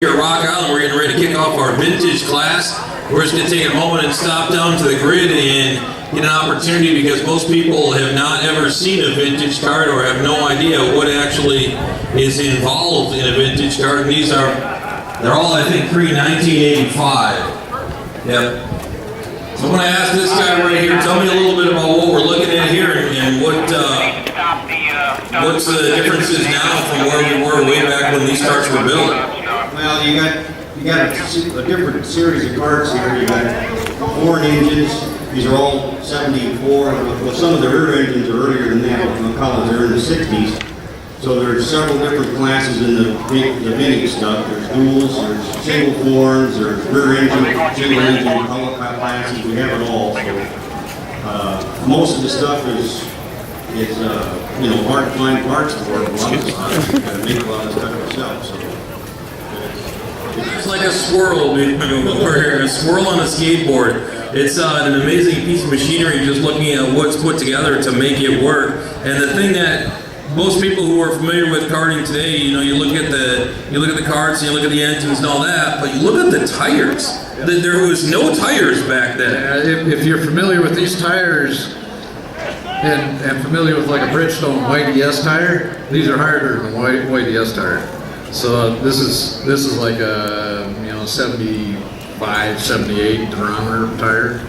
Here at Rock Island, we're getting ready to kick off our vintage class. We're just going to take a moment and stop down to the grid and get an opportunity, because most people have not ever seen a vintage card or have no idea what actually is involved in a vintage card. And they're all, I think, pre-1985. Yep. So I'm going to ask this guy right here, tell me a little bit about what we're looking at here and what's the differences now from where we were way back when these carts were built. Well, you got a different series of carts here. You got Ford engines. These are all 74. Well, some of the rear engines are earlier than that. They're in the 60s. So there's several different classes in the vintage stuff. There's duals, there's single floors, there's rear engine, single engine, color classes. We have it all. So most of the stuff is hard to find parts for. A lot of the stuff you got to make a lot of stuff yourself. So. It's like a squirrel over here, a squirrel on a skateboard. It's an amazing piece of machinery, just looking at what's put together to make it work. And the thing that most people who are familiar with karting today, you look at the carts and you look at the engines and all that, but you look at the tires. There was no tires back then. If you're familiar with these tires and familiar with like a Bridgestone White ES tire, these are harder than White ES tire. So this is like a 75, 78 durometer tire.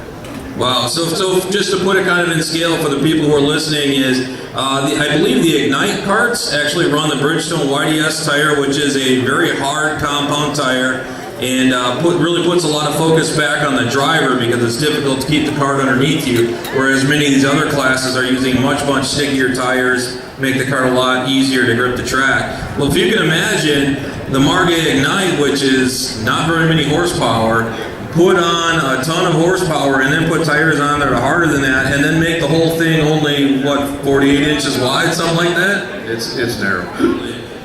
Wow. So just to put it kind of in scale for the people who are listening is, I believe the Ignite carts actually run the Bridgestone White ES tire, which is a very hard compound tire, and really puts a lot of focus back on the driver, because it's difficult to keep the cart underneath you, whereas many of these other classes are using much stickier tires, make the cart a lot easier to grip the track. Well, if you can imagine the Margay Ignite, which is not very many horsepower, put on a ton of horsepower and then put tires on that are harder than that, and then make the whole thing only, 48 inches wide, something like that? It's narrow.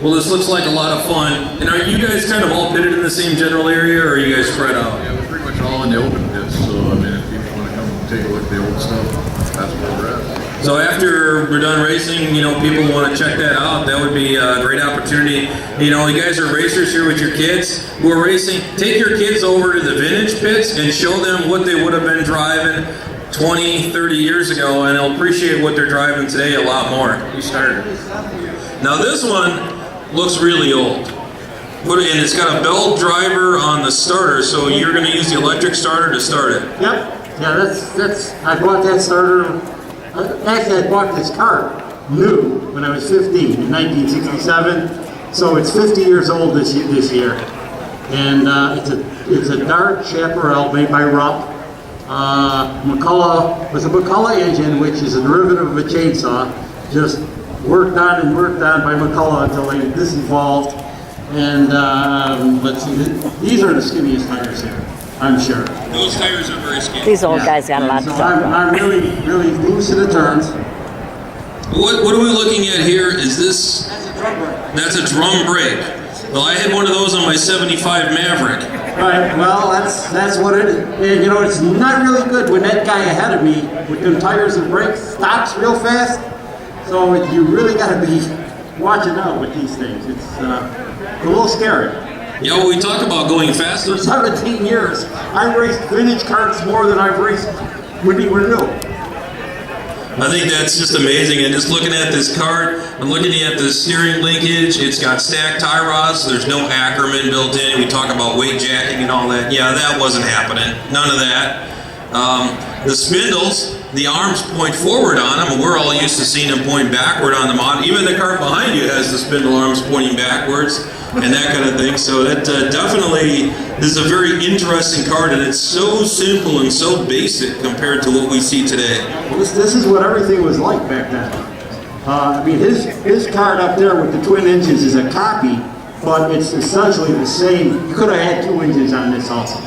Well, this looks like a lot of fun. And are you guys kind of all pitted in the same general area, or are you guys spread out? Yeah, we're pretty much all in the open pits, so I mean, if people want to come take a look at the old stuff, that's where we're at. So after we're done racing, people want to check that out. That would be a great opportunity. You guys are racers here with your kids who are racing. Take your kids over to the vintage pits and show them what they would have been driving 20, 30 years ago, and they'll appreciate what they're driving today a lot more. We started. Now this one looks really old. And it's got a belt driver on the starter, so you're going to use the electric starter to start it. Yep. Yeah, I bought that starter. Actually, I bought this car new when I was 15 in 1967, so it's 50 years old this year. And it's a Dart Chaparral made by Rupp. McCullough was a McCullough engine, which is a derivative of a chainsaw, just worked on by McCullough until they disinvolved. And let's see, these are the skinniest tires here, I'm sure. Those tires are very skinny. These old guys got a lot to talk about. I'm really loose in the turns. What are we looking at here? Is this? That's a drum brake. That's a drum brake. Well, I had one of those on my 75 Maverick. Right, well, that's what it is. And, it's not really good when that guy ahead of me with them tires and brakes stops real fast. So you really got to be watching out with these things. It's a little scary. Yeah, well, we talk about going faster. For 17 years, I raced vintage carts more than I've raced when they were new. I think that's just amazing. And just looking at this cart, I'm looking at the steering linkage. It's got stacked tie rods. So there's no Ackerman built in. We talk about weight jacking and all that. Yeah, that wasn't happening. None of that. The spindles, the arms point forward on them. We're all used to seeing them point backward on the mod. Even the cart behind you has the spindle arms pointing backwards and that kind of thing. So that definitely is a very interesting cart, and it's so simple and so basic compared to what we see today. Well, this is what everything was like back then. I mean, his cart up there with the twin engines is a copy, but it's essentially the same. You could have had two engines on this also.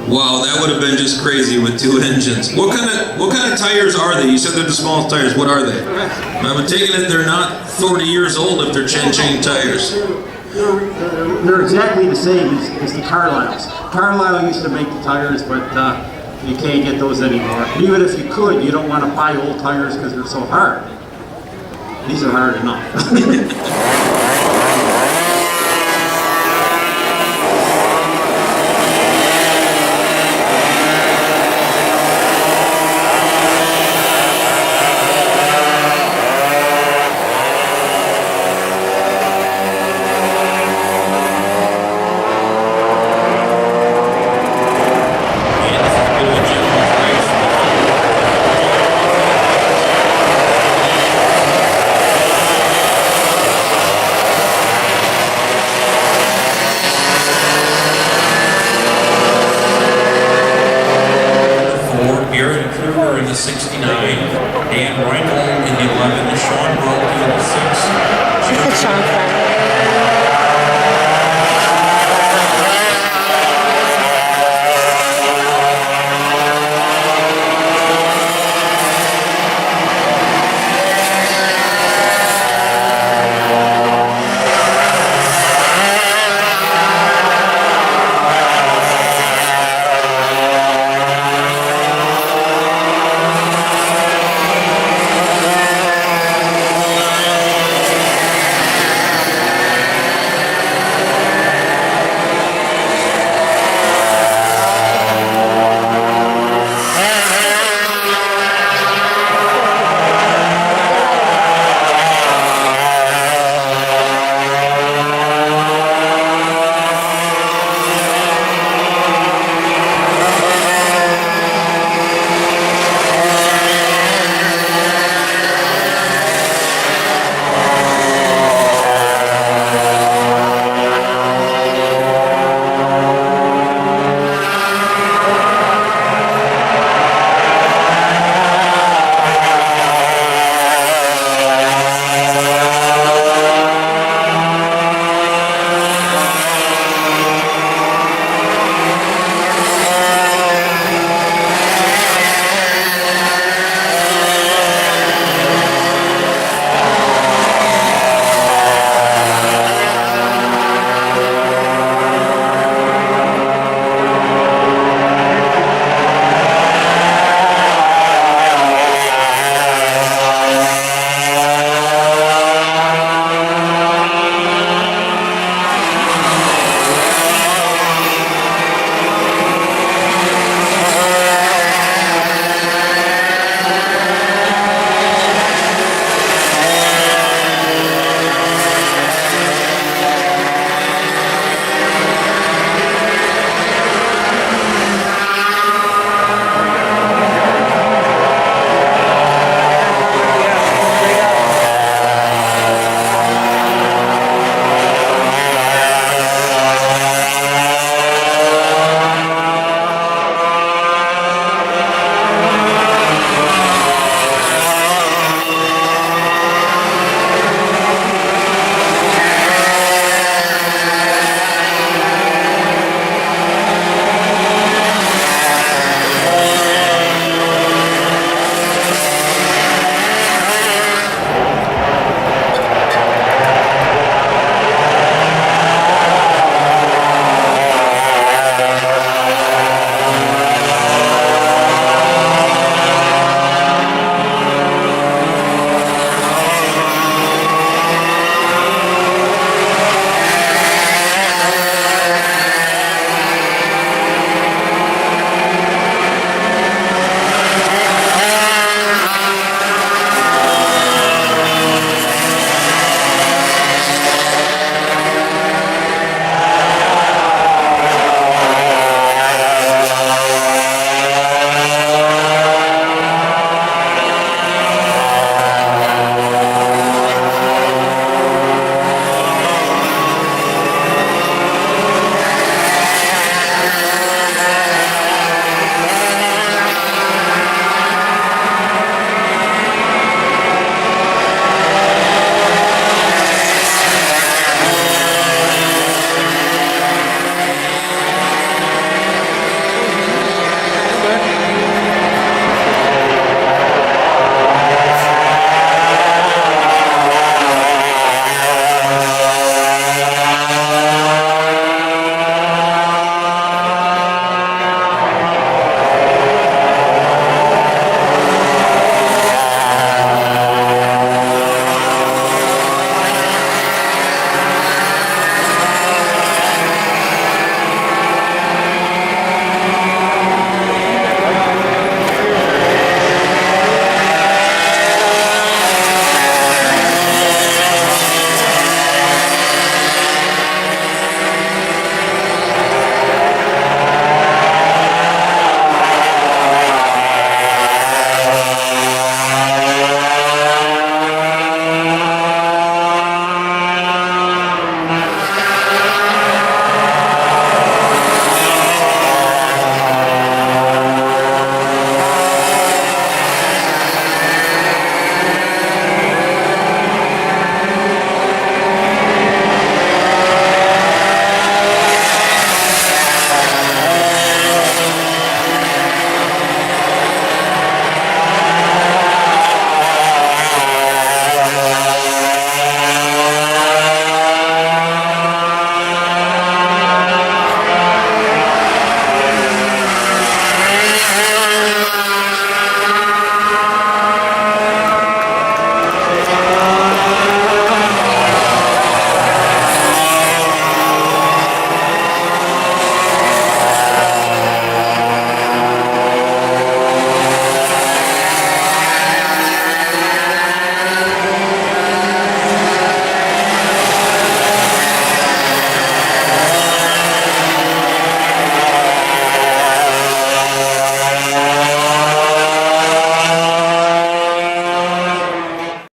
Wow, that would have been just crazy with two engines. What kind of tires are they? You said they're the smallest tires. What are they? I'm taking it they're not 40 years old if they're chain tires. They're exactly the same as the Carlisles. Carlisle used to make the tires, but you can't get those anymore. Even if you could, you don't want to buy old tires because they're so hard. These are hard enough. 69, Dan Reinhold in the 11, Sean Broke in the 6, Sean Frank.